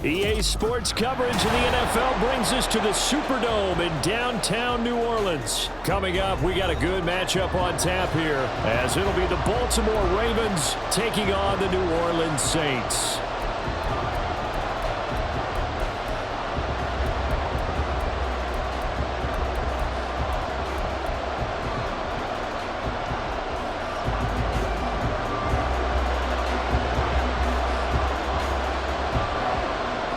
EA Sports coverage of the NFL brings us to the Superdome in downtown New Orleans. Coming up, we got a good matchup on tap here, as it'll be the Baltimore Ravens taking on the New Orleans Saints.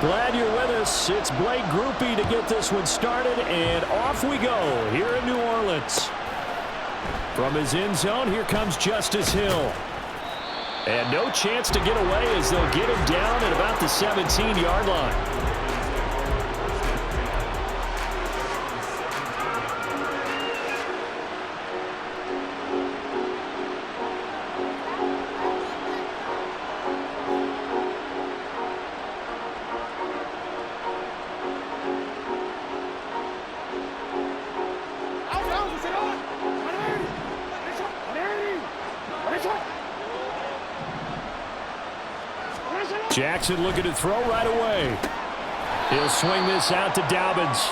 Glad you're with us. It's Blake Groupie to get this one started, and off we go here in New Orleans. From his end zone, here comes Justice Hill. And no chance to get away as they'll get him down at about the 17-yard line. Jackson looking to throw right away. He'll swing this out to Dobbins.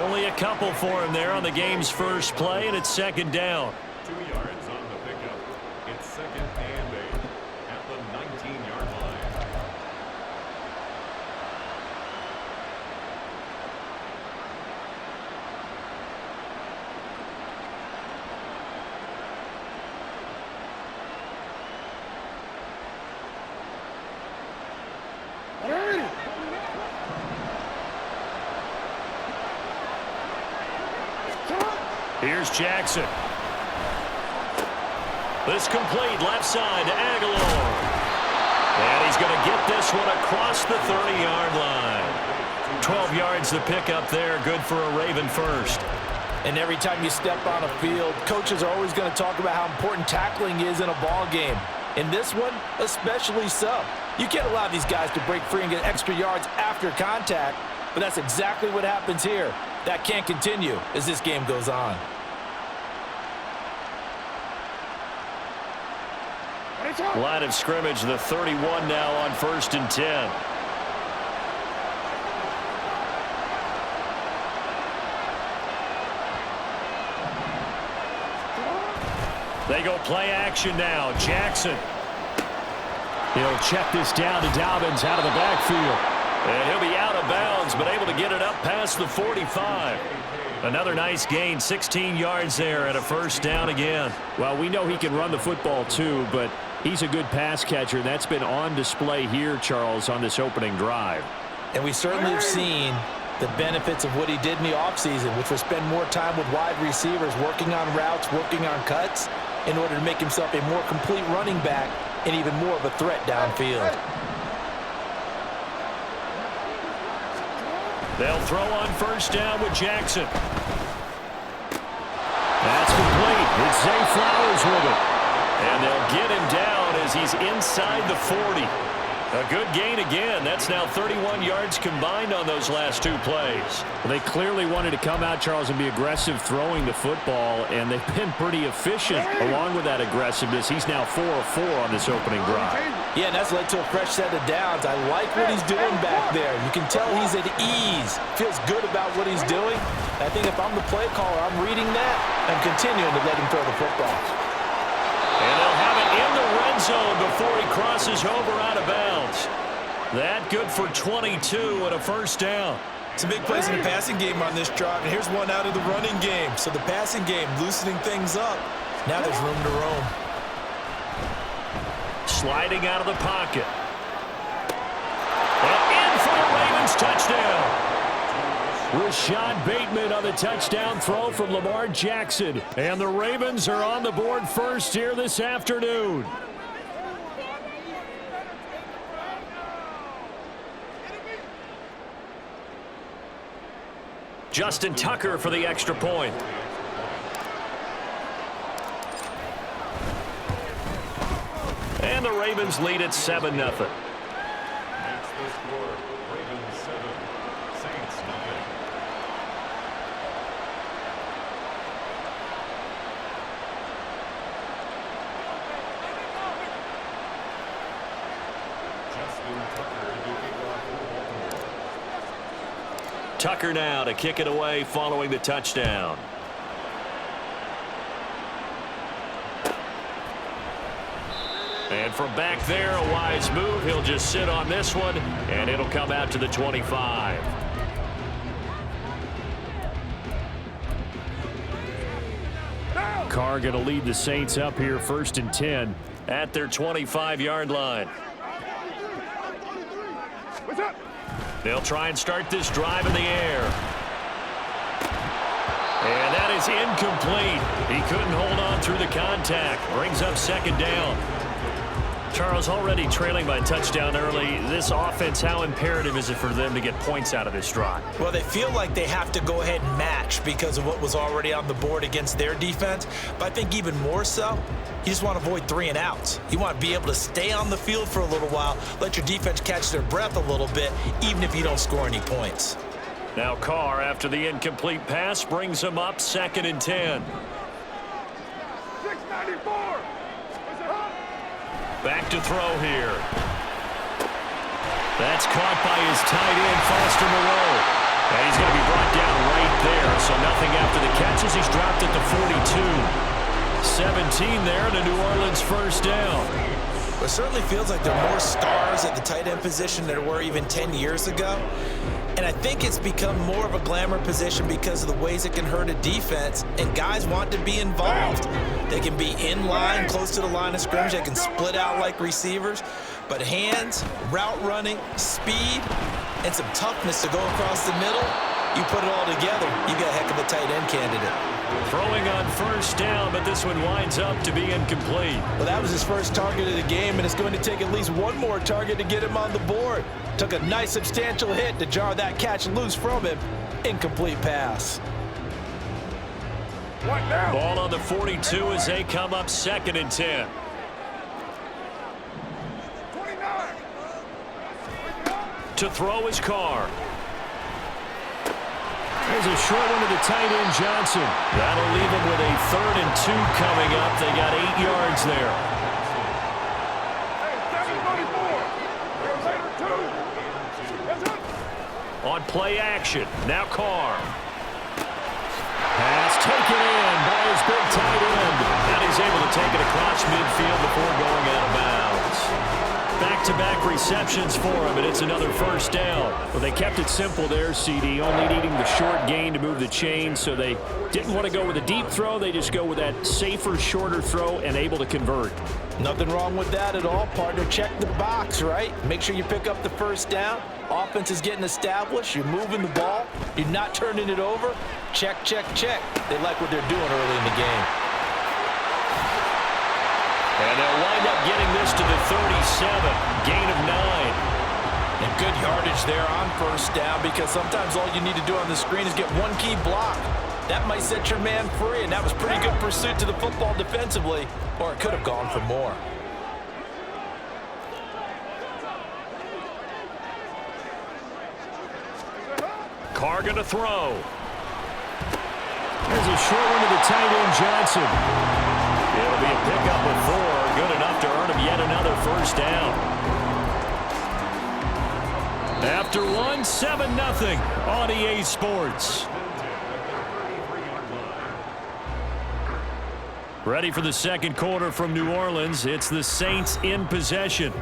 Only a couple for him there on the game's first play, and it's second down. 2 yards on the pickup. It's second and 8 at the 19-yard line. Here's Jackson. This complete left side to Aguilar. And he's going to get this one across the 30-yard line. 12 yards to pick up there. Good for a Raven first. And every time you step on a field, coaches are always going to talk about how important tackling is in a ball game. In this one, especially so. You can't allow these guys to break free and get extra yards after contact, but that's exactly what happens here. That can't continue as this game goes on. Line of scrimmage, the 31 now on 1st and 10. They go play action now. Jackson. He'll check this down to Dobbins out of the backfield. And he'll be out of bounds, but able to get it up past the 45. Another nice gain, 16 yards there, and a first down again. Well, we know he can run the football too, but he's a good pass catcher. That's been on display here, Charles, on this opening drive. And we certainly have seen the benefits of what he did in the offseason, which was spend more time with wide receivers, working on routes, working on cuts, in order to make himself a more complete running back and even more of a threat downfield. They'll throw on first down with Jackson. That's complete. It's Zay Flowers with it. And they'll get him down as he's inside the 40. A good gain again. That's now 31 yards combined on those last two plays. Well, they clearly wanted to come out, Charles, and be aggressive throwing the football, and they've been pretty efficient along with that aggressiveness. He's now 4 of 4 on this opening drive. Yeah, and that's led to a fresh set of downs. I like what he's doing back there. You can tell he's at ease. Feels good about what he's doing. I think if I'm the play caller, I'm reading that and continuing to let him throw the football. And they'll have it in the red zone before he crosses over out of bounds. That good for 22 and a first down. Some big plays in the passing game on this drive, and here's one out of the running game. So the passing game loosening things up. Now there's room to roam. Sliding out of the pocket. And in for the Ravens touchdown. Rashad Bateman on the touchdown throw from Lamar Jackson. And the Ravens are on the board first here this afternoon. Justin Tucker for the extra point. And the Ravens lead at 7-0. That's the score. Ravens 7, Saints nothing. Justin Tucker to kick off. Tucker now to kick it away following the touchdown. And from back there, a wise move. He'll just sit on this one, and it'll come out to the 25. Carr going to lead the Saints up here 1st and 10 at their 25-yard line. They'll try and start this drive in the air. And that is incomplete. He couldn't hold on through the contact. Brings up 2nd down. Charles, already trailing by a touchdown early. This offense, how imperative is it for them to get points out of this drive? Well, they feel like they have to go ahead and match because of what was already on the board against their defense. But I think even more so, you just want to avoid 3 and outs. You want to be able to stay on the field for a little while, let your defense catch their breath a little bit, even if you don't score any points. Now Carr, after the incomplete pass, brings him up 2nd and 10. 694. Back to throw here. That's caught by his tight end, Foster Moreau. And he's going to be brought down right there. So nothing after the catches. He's dropped at the 42. 17 there and a New Orleans 1st down. It certainly feels like there are more stars at the tight end position than there were even 10 years ago. And I think it's become more of a glamour position because of the ways it can hurt a defense, and guys want to be involved. They can be in line, close to the line of scrimmage. They can split out like receivers. But hands, route running, speed, and some toughness to go across the middle, you put it all together, you got a heck of a tight end candidate. Throwing on 1st down, but this one winds up to be incomplete. Well, that was his first target of the game, and it's going to take at least one more target to get him on the board. Took a nice substantial hit to jar that catch loose from him. Incomplete pass. Ball on the 42 as they come up 2nd and 10. 29. To throw is Carr. There's a short one to the tight end, Johnson. That'll leave him with a 3rd and 2 coming up. They got 8 yards there. Hey, 734. On play action, now Carr. Pass taken in by his big tight end. And he's able to take it across midfield before going out of bounds. Back-to-back receptions for him, and it's another 1st down. Well, they kept it simple there, CD, only needing the short gain to move the chain, so they didn't want to go with a deep throw. They just go with that safer, shorter throw and able to convert. Nothing wrong with that at all, partner. Check the box, right? Make sure you pick up the 1st down. Offense is getting established. You're moving the ball. You're not turning it over. Check, check, check. They like what they're doing early in the game. And they'll wind up getting this to the 37, gain of 9. And good yardage there on 1st down because sometimes all you need to do on the screen is get one key block. That might set your man free, and that was pretty good pursuit to the football defensively, or it could have gone for more. Carr going to throw. There's a short one to the tight end, Johnson. It'll be a pickup of 4, good enough to earn him yet another 1st down. After one, 7-0 on EA Sports. Ready for the 2nd quarter from New Orleans. It's the Saints in possession.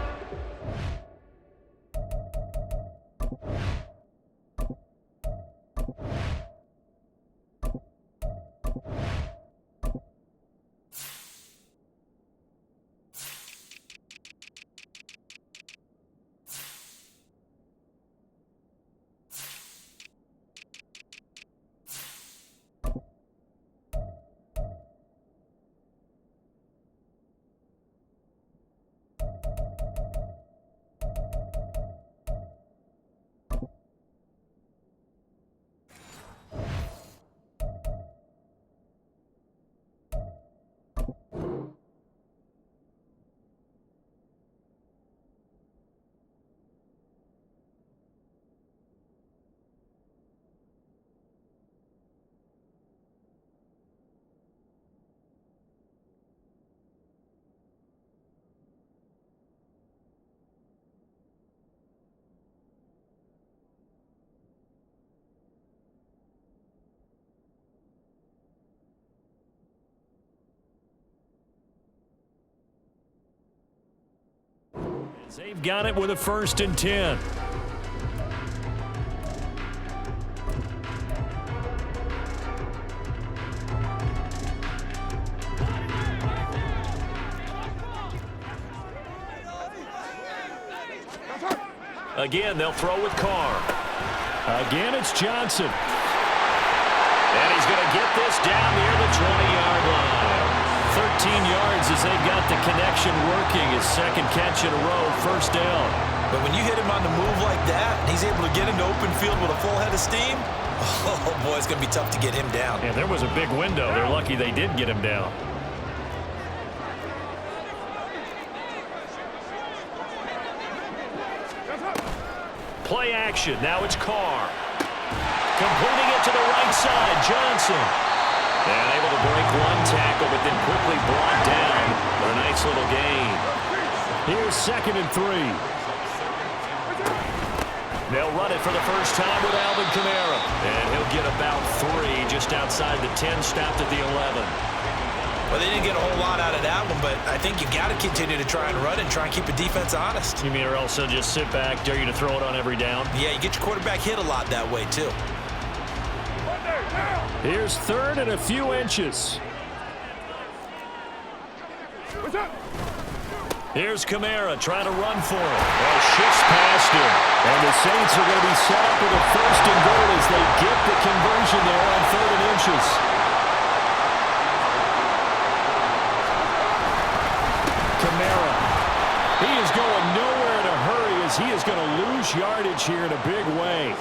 They've got it with a 1st and 10. Again, they'll throw with Carr. Again, it's Johnson. And he's going to get this down near the 20-yard line. 13 yards as they've got the connection working. His 2nd catch in a row, 1st down. But when you hit him on the move like that, and he's able to get into open field with a full head of steam, oh, boy, it's going to be tough to get him down. And there was a big window. They're lucky they did get him down. Play action. Now it's Carr. Completing it to the right side. Johnson. And able to break one tackle, but then quickly brought down for a nice little gain. Here's 2nd and 3. They'll run it for the first time with Alvin Kamara. And he'll get about 3 just outside the 10, stopped at the 11. Well, they didn't get a whole lot out of that one, but I think you got to continue to try and run and try and keep the defense honest. You mean or else they'll just sit back, dare you to throw it on every down? Yeah, you get your quarterback hit a lot that way, too. Here's 3rd and a few inches. Here's Kamara trying to run for it. Well, shifts past him. And the Saints are going to be set up with a 1st and goal as they get the conversion there on 3rd and inches. Kamara. He is going nowhere in a hurry as he is going to lose yardage here in a big way.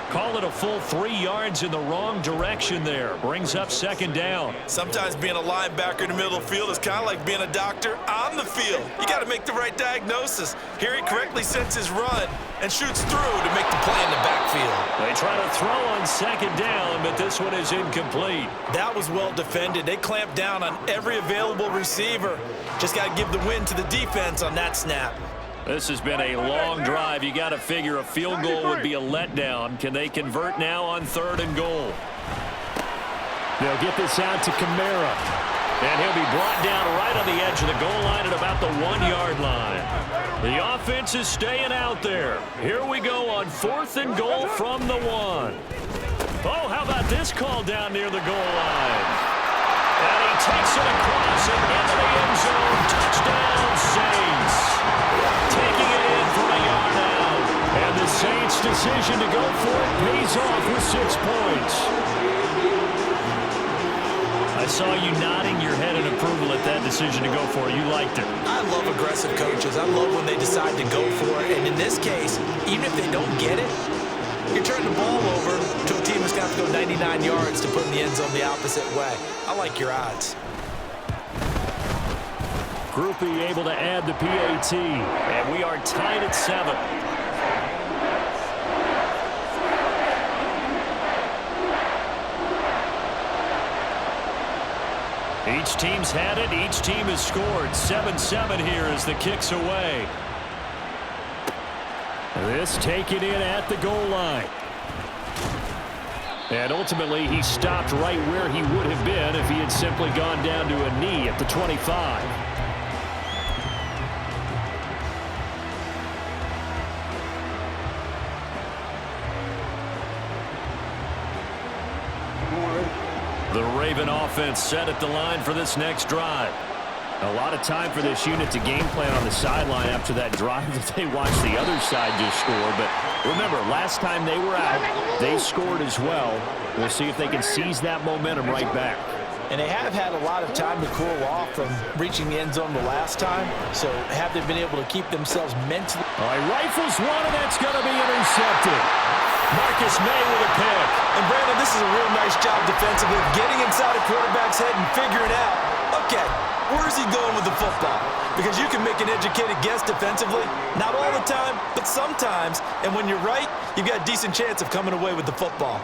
Call it a full 3 yards in the wrong direction there. Brings up 2nd down. Sometimes being a linebacker in the middle of the field is kind of like being a doctor on the field. You got to make the right diagnosis. Here he correctly sets his run and shoots through to make the play in the backfield. They try to throw on 2nd down, but this one is incomplete. That was well defended. They clamped down on every available receiver. Just got to give the win to the defense on that snap. This has been a long drive. You got to figure a field goal would be a letdown. Can they convert now on 3rd and goal? They'll get this out to Kamara. And he'll be brought down right on the edge of the goal line at about the 1-yard line. The offense is staying out there. Here we go on 4th and goal from the 1. Oh, how about this call down near the goal line? And he takes it across and into the end zone. Touchdown, Saints. Taking it in for a yard out. And the Saints' decision to go for it pays off with 6 points. I saw you nodding your head in approval at that decision to go for it. You liked it. I love aggressive coaches. I love when they decide to go for it. And in this case, even if they don't get it, you're turning the ball over to a team that's got to go 99 yards to put in the end zone the opposite way. I like your odds. Group E able to add the PAT, and we are tied at 7. Each team's had it. Each team has scored. 7-7 here as the kick's away. This taken in at the goal line. And ultimately, he stopped right where he would have been if he had simply gone down to a knee at the 25. The Raven offense set at the line for this next drive. A lot of time for this unit to game plan on the sideline after that drive that they watched the other side just score. But remember, last time they were out, they scored as well. We'll see if they can seize that momentum right back. And they have had a lot of time to cool off from reaching the end zone the last time. So have they been able to keep themselves mentally? All right, rifles one, and that's going to be intercepted. Marcus May with a pick. And Brandon, this is a real nice job defensively, getting inside a quarterback's head and figuring out, okay, where's he going with the football? Because you can make an educated guess defensively, not all the time, but sometimes. And when you're right, you've got a decent chance of coming away with the football.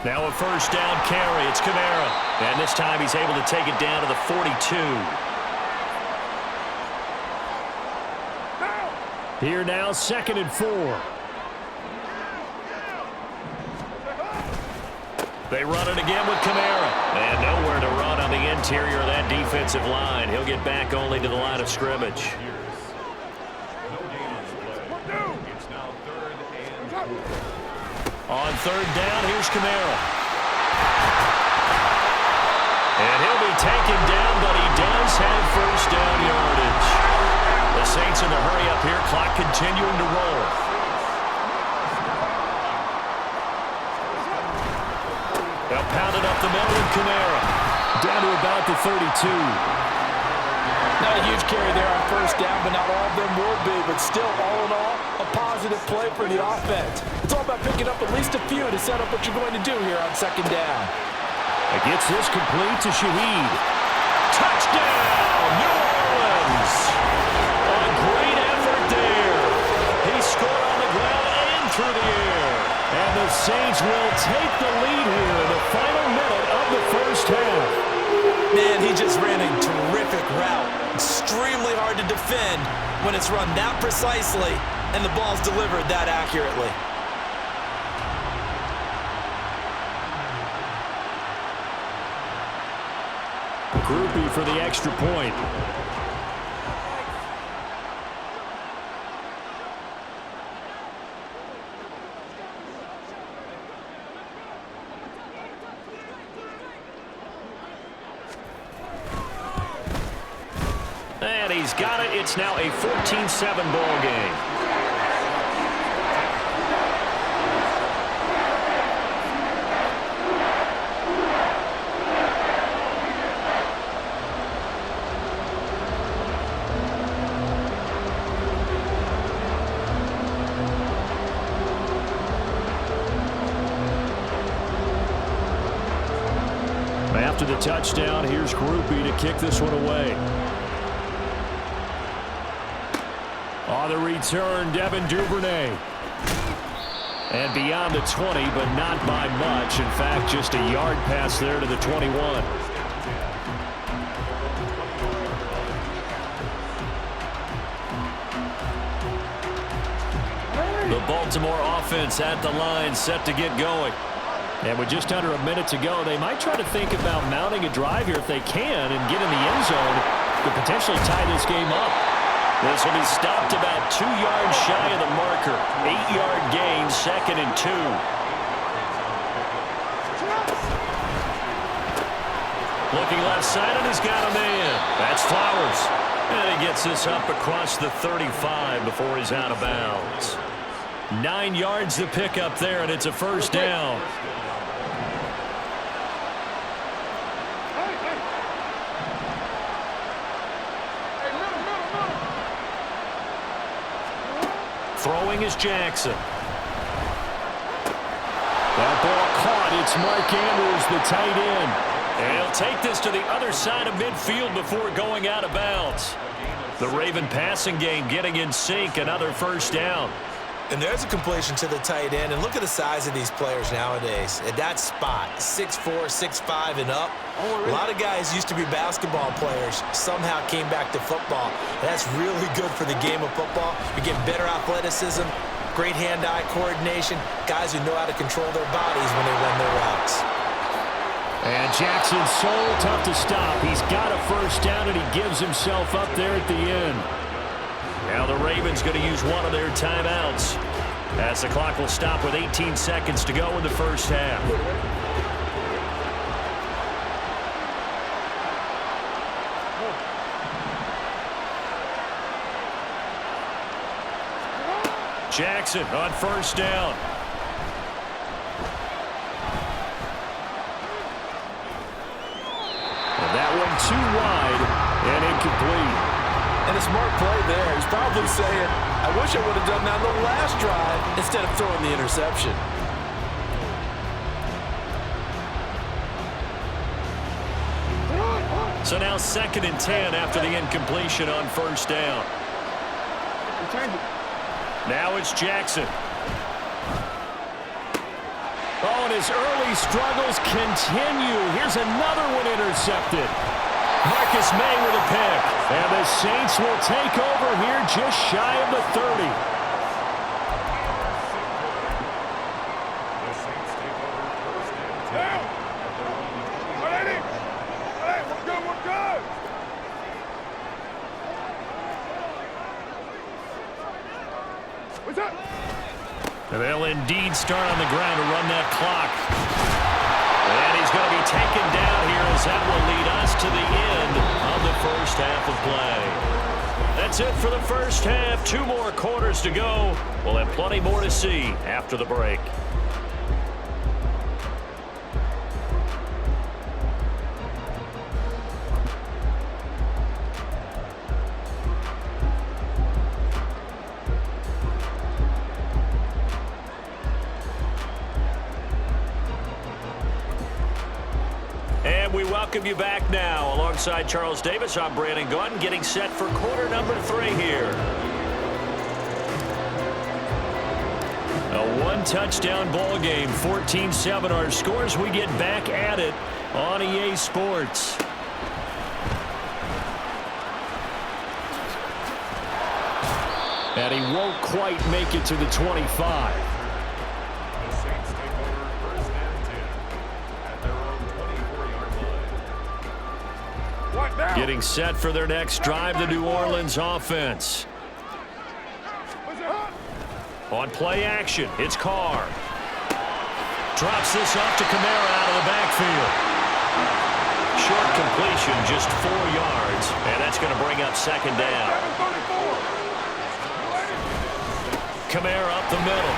Now a first down carry. It's Kamara. And this time he's able to take it down to the 42. Here now, 2nd and 4. They run it again with Kamara. And nowhere to run on the interior of that defensive line. He'll get back only to the line of scrimmage. On third down, here's Kamara. And he'll be taken down, but he does have first down yardage. The Saints in a hurry up here. Clock continuing to roll. They'll pound it up the middle with Kamara. Down to about the 32. Not a huge carry there on first down, but not all of them will be. But still, all in all, a positive play for the offense. It's all about picking up at least a few to set up what you're going to do here on second down. It gets this complete to Shaheed. Touchdown, New Orleans! A great effort there. He scored on the ground and through the air. And the Saints will take the lead here in the final minute of the first half. Man, he just ran a terrific route. Extremely hard to defend when it's run that precisely and the ball's delivered that accurately. Groupie for the extra point. And he's got it. It's now a 14-7 ball game. After the touchdown, here's Groupie to kick this one away. On the return, Devin Duvernay. And beyond the 20, but not by much. In fact, just a yard pass there to the 21. The Baltimore offense at the line, set to get going. And with just under a minute to go, they might try to think about mounting a drive here if they can and get in the end zone to potentially tie this game up. This will be stopped about 2 yards shy of the marker. 8-yard gain, 2nd and 2. Looking left side, and he's got a man. That's Flowers. And he gets this up across the 35 before he's out of bounds. 9 yards to pick up there, and it's a first down. Throwing is Jackson. That ball caught. It's Mark Andrews, the tight end. And he'll take this to the other side of midfield before going out of bounds. The Raven passing game getting in sync. Another first down. And there's a completion to the tight end. And look at the size of these players nowadays. At that spot, 6'4", 6'5", and up. A lot of guys used to be basketball players, somehow came back to football. And that's really good for the game of football. You get better athleticism, great hand-eye coordination, guys who know how to control their bodies when they run their routes. And Jackson's so tough to stop. He's got a first down, and he gives himself up there at the end. Now the Ravens going to use one of their timeouts as the clock will stop with 18 seconds to go in the first half. Jackson on first down. And that one too wide and incomplete. And a smart play there. He's probably saying, I wish I would have done that on the last drive instead of throwing the interception. So now 2nd and 10 after the incompletion on first down. Now it's Jackson. Oh, and his early struggles continue. Here's another one intercepted. Marcus May with a pick. And the Saints will take over here just shy of the 30. The Saints take over first and 10. What's up? They'll indeed start on the ground to run that clock. And he's going to be taken down here as that will lead us to the end of the first half of play. That's it for the first half. 2 more quarters to go. We'll have plenty more to see after the break. We welcome you back now. Alongside Charles Davis, I'm Brandon Gautin, getting set for quarter number 3 here. A 1-touchdown ball game, 14-7 our scores. We get back at it on EA Sports. And he won't quite make it to the 25. Getting set for their next drive, the New Orleans offense. On play action, it's Carr. Drops this off to Kamara out of the backfield. Short completion, just 4 yards, and that's going to bring up second down. Kamara up the middle.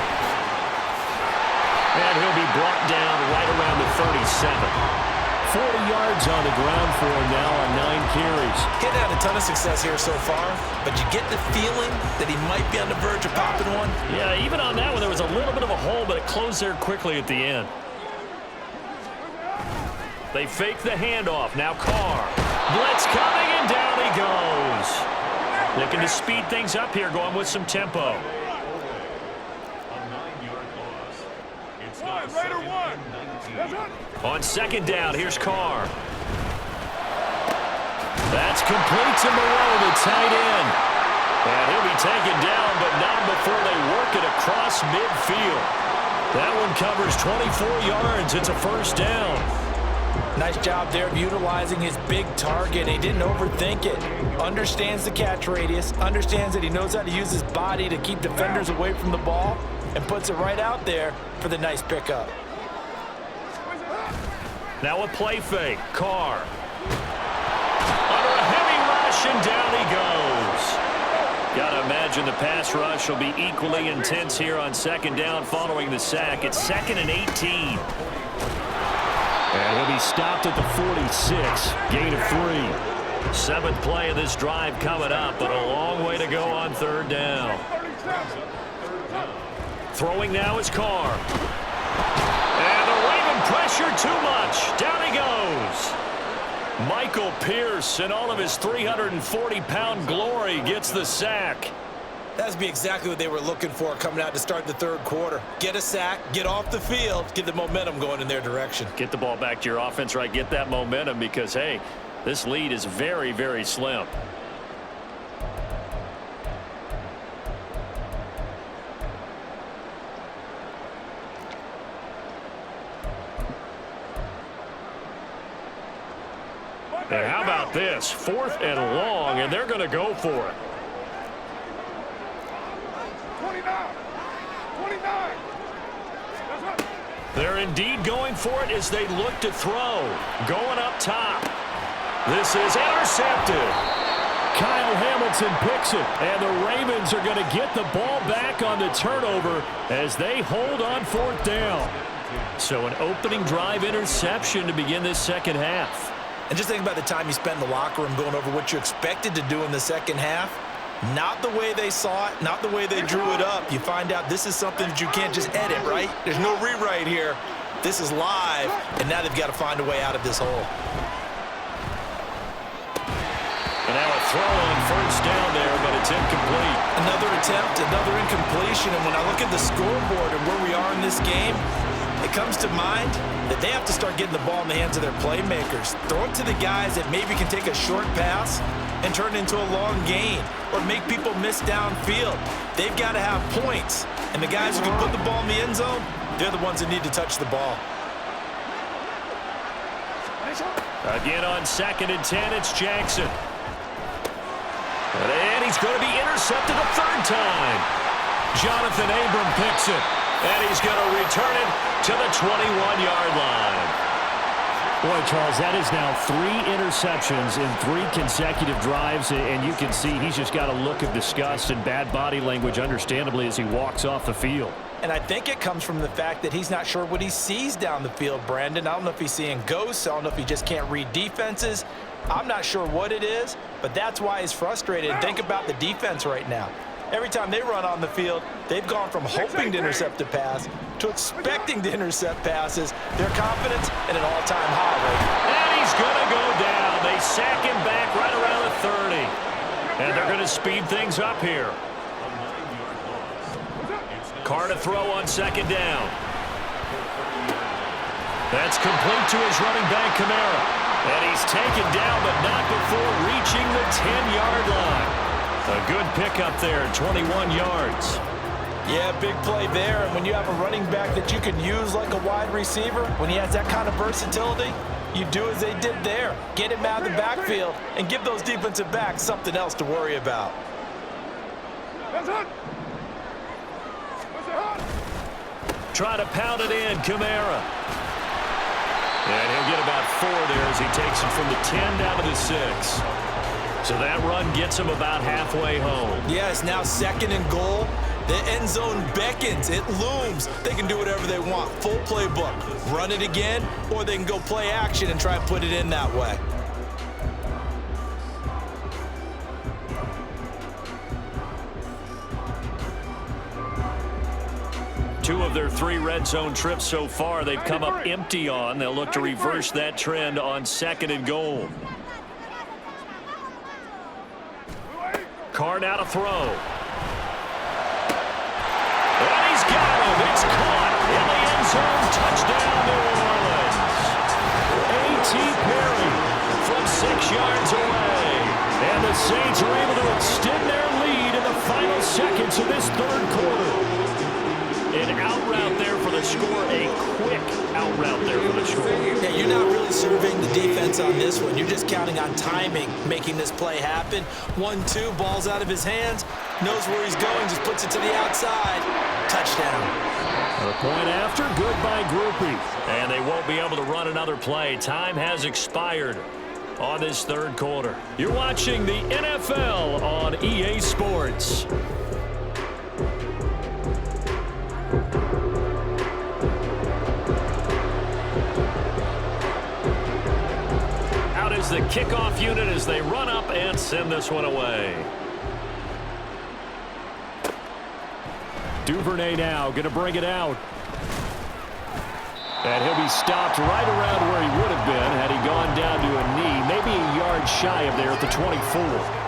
And he'll be brought down right around the 37. 40 yards on the ground for him now on 9 carries. He's had a ton of success here so far, but you get the feeling that he might be on the verge of popping one. Yeah, even on that one, there was a little bit of a hole, but it closed there quickly at the end. They fake the handoff. Now Carr. Blitz coming, and down he goes. Looking to speed things up here, going with some tempo. On second down, here's Carr. That's complete to Moreau, the tight end. And he'll be taken down, but not before they work it across midfield. That one covers 24 yards. It's a first down. Nice job there of utilizing his big target. He didn't overthink it. Understands the catch radius. Understands that he knows how to use his body to keep defenders away from the ball. And puts it right out there for the nice pickup. Now a play fake. Carr. Under a heavy rush, and down he goes. Got to imagine the pass rush will be equally intense here on second down following the sack. It's 2nd and 18. And he'll be stopped at the 46. Gain of 3. 7th play of this drive coming up, but a long way to go on third down. Throwing now is Carr. And the Raven pressure too much. Down he goes. Michael Pierce, in all of his 340-pound glory, gets the sack. That's be exactly what they were looking for coming out to start the third quarter. Get a sack, get off the field, get the momentum going in their direction. Get the ball back to your offense, right? Get that momentum because, hey, this lead is very, very slim. And how about this? 4th and long, and they're going to go for it. 29. They're indeed going for it as they look to throw. Going up top. This is intercepted. Kyle Hamilton picks it, and the Ravens are going to get the ball back on the turnover as they hold on 4th down. So an opening drive interception to begin this second half. And just think about the time you spend in the locker room going over what you expected to do in the second half. Not the way they saw it, not the way they drew it up. You find out this is something that you can't just edit, right? There's no rewrite here. This is live, and now they've got to find a way out of this hole. And now a throw on first down there, but it's incomplete. Another attempt, another incompletion. And when I look at the scoreboard and where we are in this game, it comes to mind that they have to start getting the ball in the hands of their playmakers. Throw it to the guys that maybe can take a short pass and turn it into a long gain or make people miss downfield. They've got to have points. And the guys who can put the ball in the end zone, they're the ones that need to touch the ball. Again on 2nd and 10, it's Jackson. And he's going to be intercepted a 3rd time. Jonathan Abram picks it, and he's going to return it to the 21-yard line. Boy, Charles, that is now 3 interceptions in 3 consecutive drives, and you can see he's just got a look of disgust and bad body language, understandably, as he walks off the field. And I think it comes from the fact that he's not sure what he sees down the field, Brandon. I don't know if he's seeing ghosts. I don't know if he just can't read defenses. I'm not sure what it is, but that's why he's frustrated. Think about the defense right now. Every time they run on the field, they've gone from hoping to intercept a pass to expecting to intercept passes. Their confidence at an all-time high right now. And he's going to go down. They sack him back right around the 30. And they're going to speed things up here. Carr to throw on 2nd down. That's complete to his running back, Kamara. And he's taken down, but not before reaching the 10-yard line. A good pickup there, 21 yards. Yeah, big play there. And when you have a running back that you can use like a wide receiver, when he has that kind of versatility, you do as they did there. Get him out of the backfield and give those defensive backs something else to worry about. Try to pound it in, Kamara. And he'll get about 4 there as he takes it from the 10 down to the 6. So that run gets him about halfway home. Yeah, it's now 2nd and goal. The end zone beckons. It looms. They can do whatever they want. Full playbook. Run it again, or they can go play action and try and put it in that way. Two of their 3 red zone trips so far, they've come up empty on. They'll look to reverse that trend on 2nd and goal. Carr now to throw. And he's got him. It's caught in the end zone. Touchdown, New Orleans. A.T. Perry from 6 yards away. And the Saints are able to extend their lead in the final seconds of this 3rd quarter. An out route there for the score. A quick out route there for the score. Yeah, you're not really surveying the defense on this one. You're just counting on timing, making this play happen. 1-2, ball's out of his hands. Knows where he's going, just puts it to the outside. Touchdown. A point after, good by Groupie. And they won't be able to run another play. Time has expired on this 3rd quarter. You're watching the NFL on EA Sports. Out is the kickoff unit as they run up and send this one away. Duvernay now going to bring it out. And he'll be stopped right around where he would have been had he gone down to a knee, maybe a yard shy of there at the 24.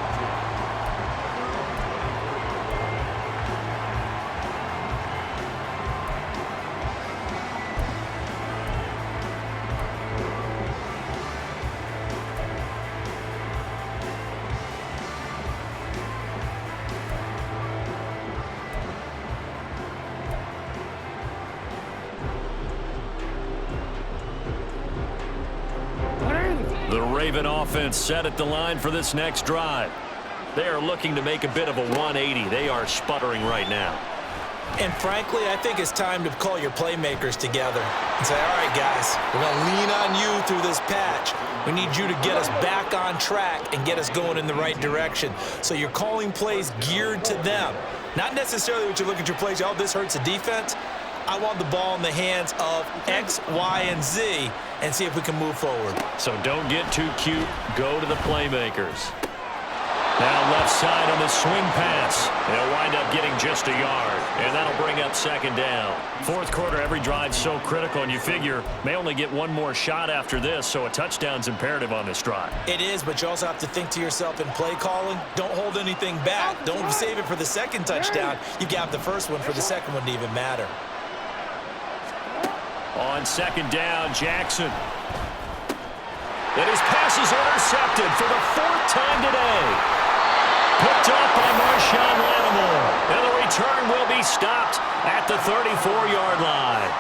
The Raven offense set at the line for this next drive. They are looking to make a bit of a 180. They are sputtering right now. And frankly, I think it's time to call your playmakers together and say, all right, guys, we're going to lean on you through this patch. We need you to get us back on track and get us going in the right direction. So you're calling plays geared to them. Not necessarily what you look at your plays, oh, this hurts the defense. I want the ball in the hands of X, Y, and Z and see if we can move forward. So don't get too cute. Go to the playmakers. Now left side on the swing pass. They'll wind up getting just a yard, and that'll bring up 2nd down. 4th quarter, every drive's so critical, and you figure may only get one more shot after this, so a touchdown's imperative on this drive. It is, but you also have to think to yourself in play calling, don't hold anything back. Don't save it for the 2nd touchdown. You got the first one for the 2nd one to even matter. On 2nd down, Jackson. And his pass is intercepted for the 4th time today. Picked up by Marshawn Lattimore. And the return will be stopped at the 34-yard line.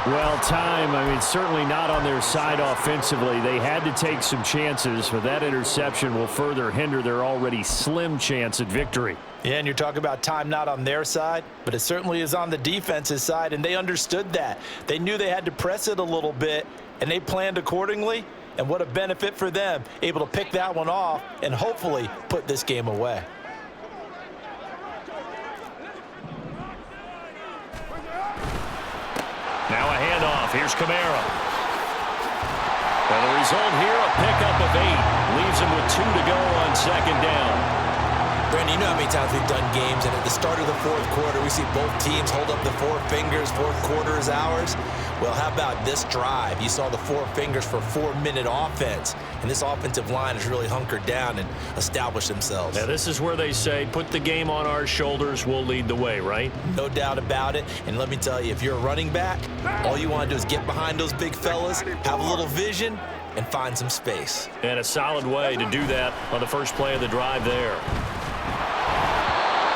Well, time, I mean, certainly not on their side offensively. They had to take some chances, but that interception will further hinder their already slim chance at victory. Yeah, and you're talking about time not on their side, but it certainly is on the defense's side, and they understood that. They knew they had to press it a little bit, and they planned accordingly, and what a benefit for them, able to pick that one off and hopefully put this game away. Now a handoff. Here's Kamara. And the result here, a pickup of 8. Leaves him with 2 to go on second down. Brandon, you know how many times we've done games, and at the start of the fourth quarter, we see both teams hold up the 4 fingers, fourth quarter is ours. Well, how about this drive? You saw the 4 fingers for 4-minute offense, and this offensive line has really hunkered down and established themselves. Now, this is where they say, put the game on our shoulders, we'll lead the way, right? No doubt about it, and let me tell you, if you're a running back, all you want to do is get behind those big fellas, have a little vision, and find some space. And a solid way to do that on the first play of the drive there.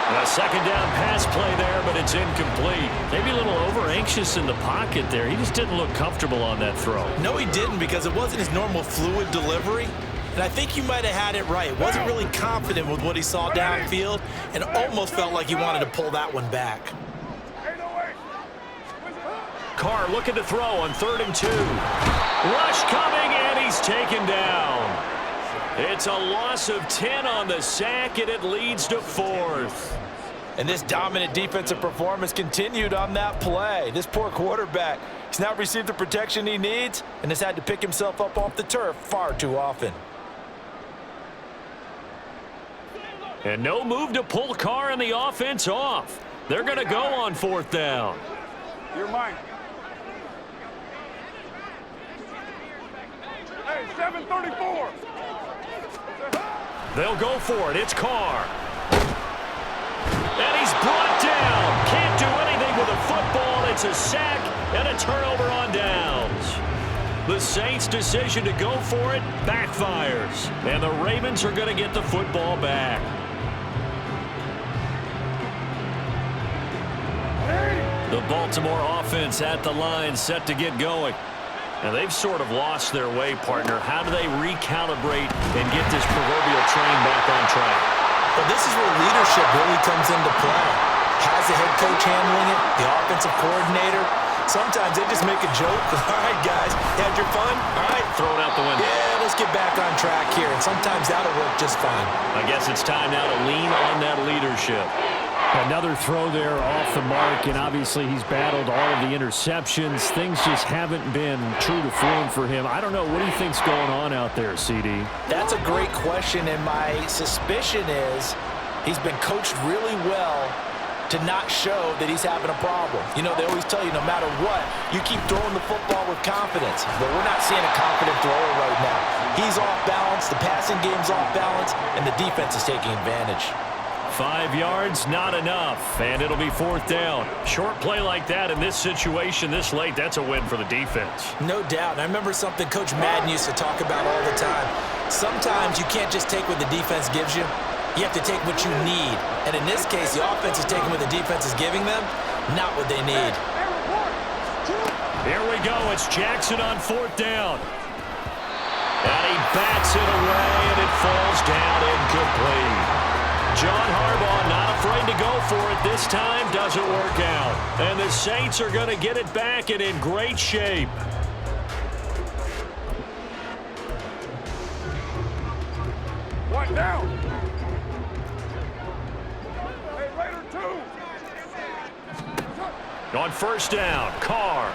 A second down pass play there, but it's incomplete. Maybe a little over-anxious in the pocket there. He just didn't look comfortable on that throw. No, he didn't, because it wasn't his normal fluid delivery. And I think you might have had it right. Wasn't really confident with what he saw downfield and almost felt like he wanted to pull that one back. Carr looking to throw on 3rd and 2. Rush coming, and he's taken down. It's a loss of 10 on the sack, and it leads to 4th. And this dominant defensive performance continued on that play. This poor quarterback, he's not received the protection he needs and has had to pick himself up off the turf far too often. And no move to pull Carr and the offense off. They're going to go on 4th down. You're mine. Hey, 734. They'll go for it. It's Carr. And he's brought down. Can't do anything with a football. It's a sack and a turnover on downs. The Saints' decision to go for it backfires. And the Ravens are going to get the football back. The Baltimore offense at the line, set to get going. And they've sort of lost their way, partner. How do they recalibrate and get this proverbial train back on track? Well, this is where leadership really comes into play. Has the head coach handling it, the offensive coordinator. Sometimes they just make a joke. All right, guys, had your fun? All right. Throw it out the window. Yeah, let's get back on track here. And sometimes that'll work just fine. I guess it's time now to lean on that leadership. Another throw there off the mark, and obviously he's battled all of the interceptions. Things just haven't been true to form for him. I don't know. What do you think's going on out there, CD? That's a great question, and my suspicion is he's been coached really well to not show that he's having a problem. You know, they always tell you no matter what, you keep throwing the football with confidence. But we're not seeing a confident thrower right now. He's off balance, the passing game's off balance, and the defense is taking advantage. 5 yards, not enough, and it'll be 4th down. Short play like that in this situation this late, that's a win for the defense. No doubt, and I remember something Coach Madden used to talk about all the time. Sometimes you can't just take what the defense gives you. You have to take what you need. And in this case, the offense is taking what the defense is giving them, not what they need. Here we go. It's Jackson on 4th down. And he bats it away, and it falls down incomplete. John Harbaugh not afraid to go for it this time. Doesn't work out. And the Saints are going to get it back and in great shape. One down. Hey, Raider 2. On 1st down, Carr.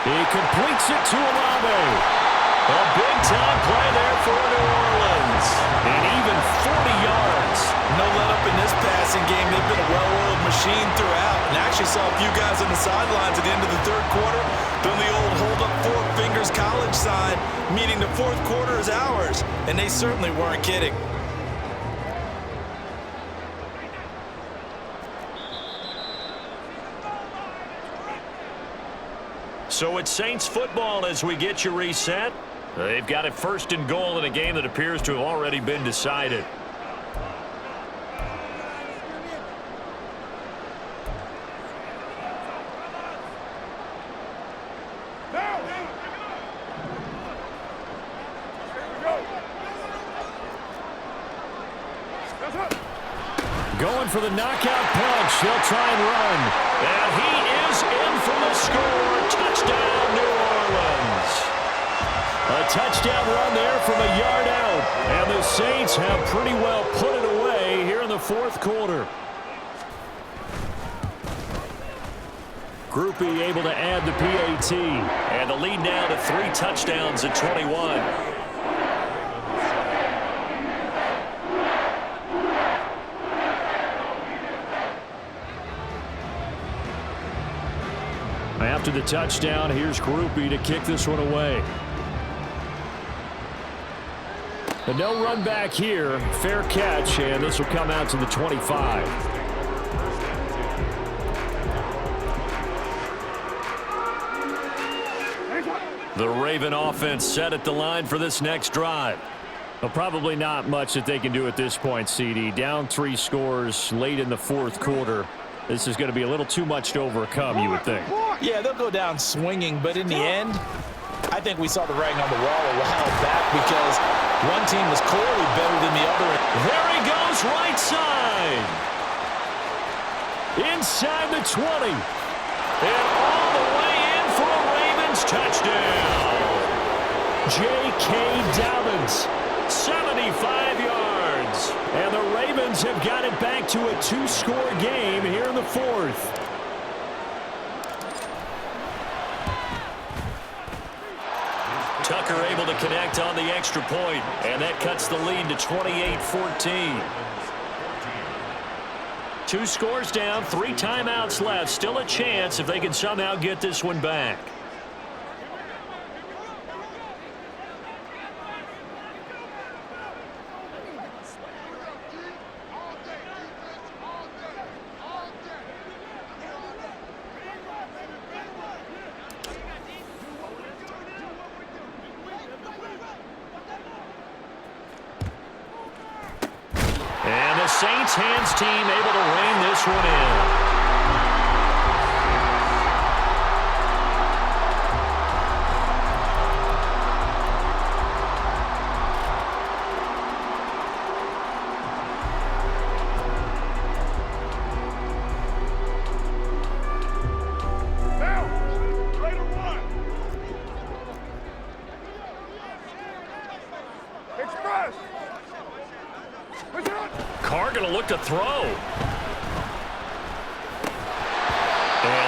He completes it to Olave. A big-time play there for New Orleans. And even 40 yards. No let-up in this passing game. They've been a well-oiled machine throughout. And actually saw a few guys on the sidelines at the end of the 3rd quarter doing the old hold-up 4 fingers college sign, meaning the 4th quarter is ours. And they certainly weren't kidding. So it's Saints football as we get you reset. They've got it 1st and goal in a game that appears to have already been decided. Going for the knockout punch. He'll try and run. And he is in for the score. Touchdown, New Orleans. A touchdown run there from a yard out. And the Saints have pretty well put it away here in the fourth quarter. Groupie able to add the PAT. And the lead now to 3 touchdowns at 21. After the touchdown, here's Groupie to kick this one away. The no run back here. Fair catch, and this will come out to the 25. The Raven offense set at the line for this next drive. Well, probably not much that they can do at this point, CD. Down 3 scores late in the fourth quarter. This is going to be a little too much to overcome, you would think. Yeah, they'll go down swinging, but in the end, I think we saw the writing on the wall a while back because one team was clearly better than the other. There he goes, right side. Inside the 20. And all the way in for a Ravens touchdown. J.K. Dobbins, 75 yards. And the Ravens have got it back to a 2-score game here in the fourth. Tucker able to connect on the extra point, and that cuts the lead to 28-14. 2 scores down, 3 timeouts left. Still a chance if they can somehow get this one back. Saints hands team able to rein this one in. Going to look to throw. And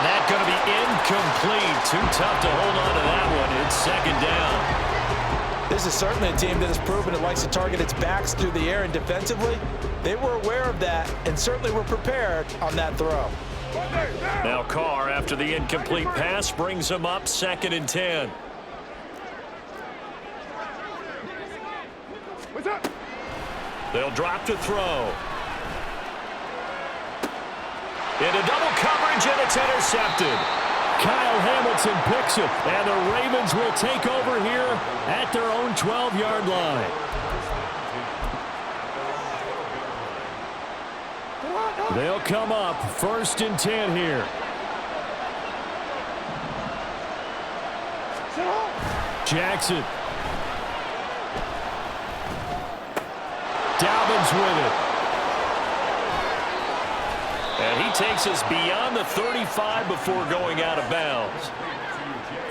that's going to be incomplete. Too tough to hold on to that one. It's second down. This is certainly a team that has proven it likes to target its backs through the air, and defensively, they were aware of that and certainly were prepared on that throw. Now Carr, after the incomplete pass, brings him up 2nd and 10. They'll drop to throw. Into double coverage, and it's intercepted. Kyle Hamilton picks it, and the Ravens will take over here at their own 12-yard line. They'll come up 1st and 10 here. Jackson. Dobbins with it. And he takes us beyond the 35 before going out of bounds.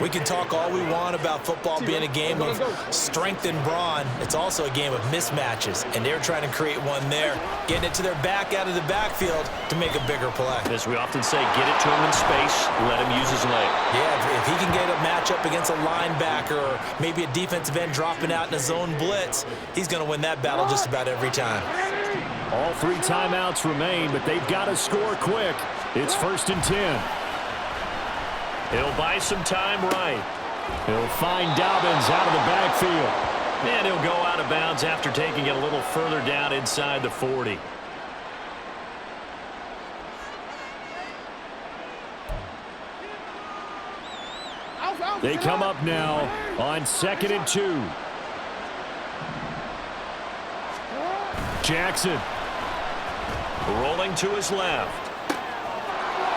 We can talk all we want about football being a game of strength and brawn. It's also a game of mismatches, and they're trying to create one there, getting it to their back out of the backfield to make a bigger play. As we often say, get it to him in space, let him use his leg. Yeah, if he can get a matchup against a linebacker or maybe a defensive end dropping out in a zone blitz, he's going to win that battle just about every time. All 3 timeouts remain, but they've got to score quick. It's 1st and 10. He'll buy some time right. He'll find Dobbins out of the backfield. And he'll go out of bounds after taking it a little further down inside the 40. They come up now on 2nd and 2. Jackson. Rolling to his left.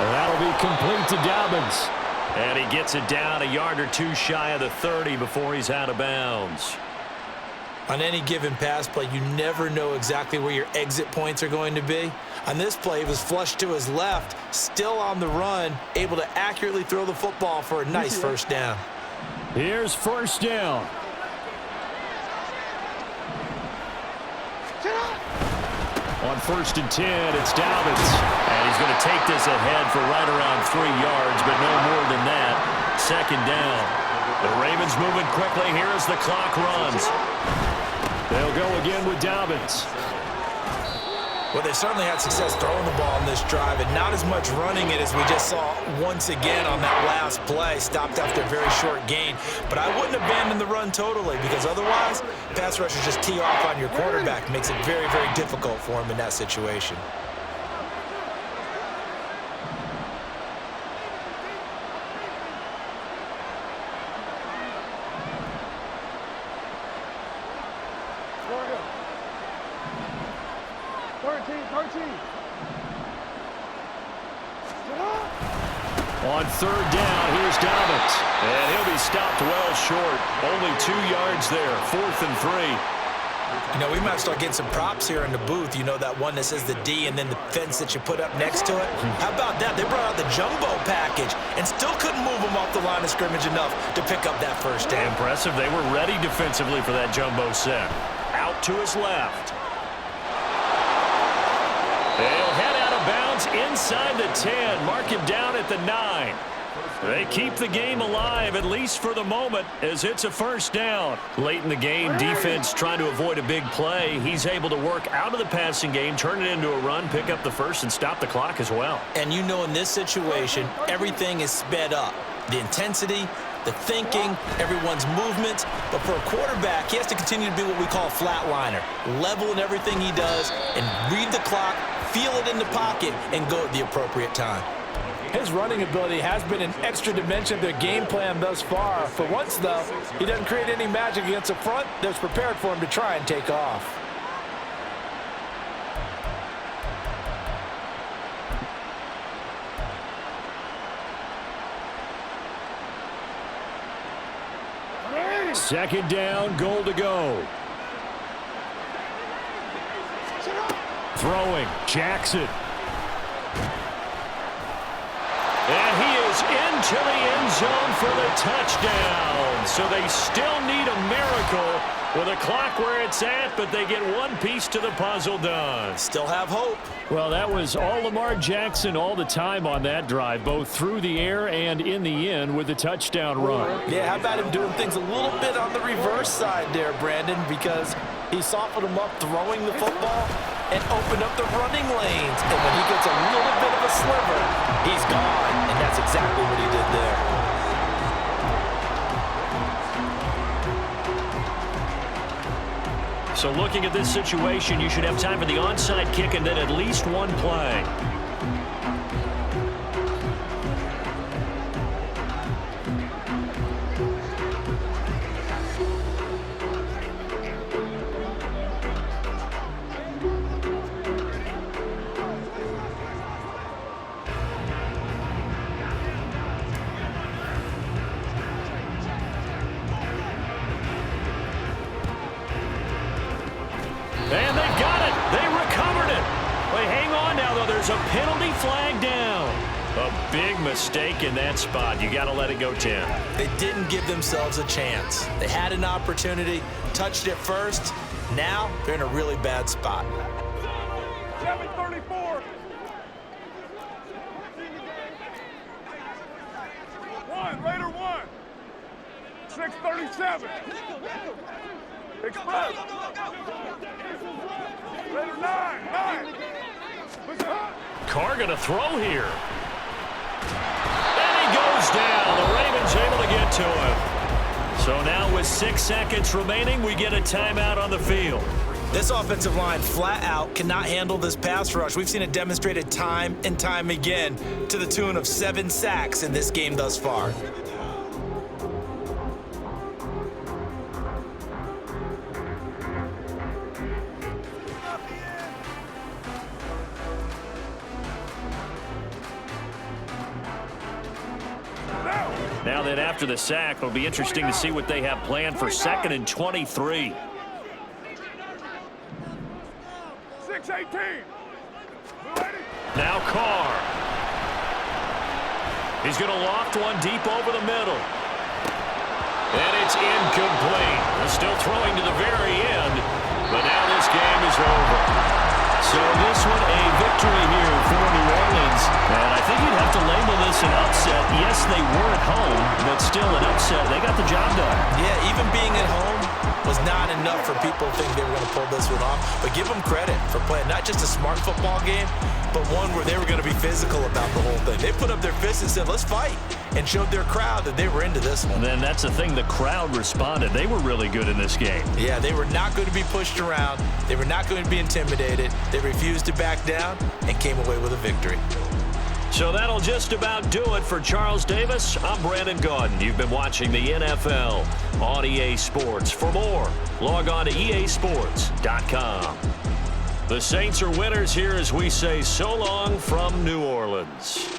That'll be complete to Dobbins. And he gets it down a yard or 2 shy of the 30 before he's out of bounds. On any given pass play, you never know exactly where your exit points are going to be. On this play, he was flushed to his left, still on the run, able to accurately throw the football for a nice first down. Here's first down. On 1st and 10, it's Dobbins. And he's going to take this ahead for right around 3 yards, but no more than that. 2nd down. The Ravens moving quickly here as the clock runs. They'll go again with Dobbins. Well, they certainly had success throwing the ball on this drive, and not as much running it as we just saw once again on that last play. Stopped after a very short gain. But I wouldn't abandon the run totally, because otherwise, pass rushers just tee off on your quarterback. Makes it very, very difficult for him in that situation. On 3rd down, here's Dobbins. And he'll be stopped well short. Only 2 yards there. 4th and 3. You know, we might start getting some props here in the booth. You know, that one that says the D and then the fence that you put up next to it? How about that? They brought out the jumbo package and still couldn't move them off the line of scrimmage enough to pick up that first down. Impressive. They were ready defensively for that jumbo set. Out to his left. They'll head out of bounds inside the 10. Mark him down at the 9. They keep the game alive, at least for the moment, as it's a first down. Late in the game, defense trying to avoid a big play. He's able to work out of the passing game, turn it into a run, pick up the first, and stop the clock as well. And you know, in this situation, everything is sped up. The intensity, the thinking, everyone's movements. But for a quarterback, he has to continue to be what we call a flatliner. Level in everything he does and read the clock, feel it in the pocket, and go at the appropriate time. His running ability has been an extra dimension of their game plan thus far. For once, though, he doesn't create any magic against the front that's prepared for him to try and take off. Second down, goal to go. Throwing, Jackson. And he is into the end zone for the touchdown. So they still need a miracle with a clock where it's at, but they get one piece to the puzzle done. Still have hope. Well, that was all Lamar Jackson all the time on that drive, both through the air and in the end with the touchdown run. Yeah, how about him doing things a little bit on the reverse side there, Brandon, because he softened him up throwing the football and opened up the running lanes. And when he gets a little bit of a sliver, he's gone. And that's exactly what he did there. So looking at this situation, you should have time for the onside kick and then at least one play. And they've got it. They recovered it. But hang on now, though. There's a penalty flag down. A big mistake in that spot. You got to let it go 10. They didn't give themselves a chance. They had an opportunity, touched it first. Now they're in a really bad spot. 7:34. 1, Raider 1. 6:37. Express. Raider 9. Carr going to throw here. And he goes down. The Ravens able to get to him. So now with 6 seconds remaining, we get a timeout on the field. This offensive line flat out cannot handle this pass rush. We've seen it demonstrated time and time again to the tune of 7 sacks in this game thus far. Now then, after the sack, it'll be interesting to see what they have planned for 2nd and 23. 18. Ready? Now Carr. He's going to loft one deep over the middle. And it's incomplete. They're still throwing to the very end, but now this game is over. So this one a victory here for New Orleans. And I think you'd have to label this an upset. Yes, they were at home, but still an upset. They got the job done. Yeah, even being at home was not enough for people to think they were going to pull this one off. But give them credit for playing not just a smart football game, but one where they were going to be physical about the whole thing. They put up their fists and said, let's fight, and showed their crowd that they were into this one. And then that's the thing, the crowd responded. They were really good in this game. Yeah, they were not going to be pushed around. They were not going to be intimidated. They refused to back down and came away with a victory. So that'll just about do it for Charles Davis. I'm Brandon Gaudin. You've been watching the NFL on EA Sports. For more, log on to easports.com. The Saints are winners here as we say so long from New Orleans.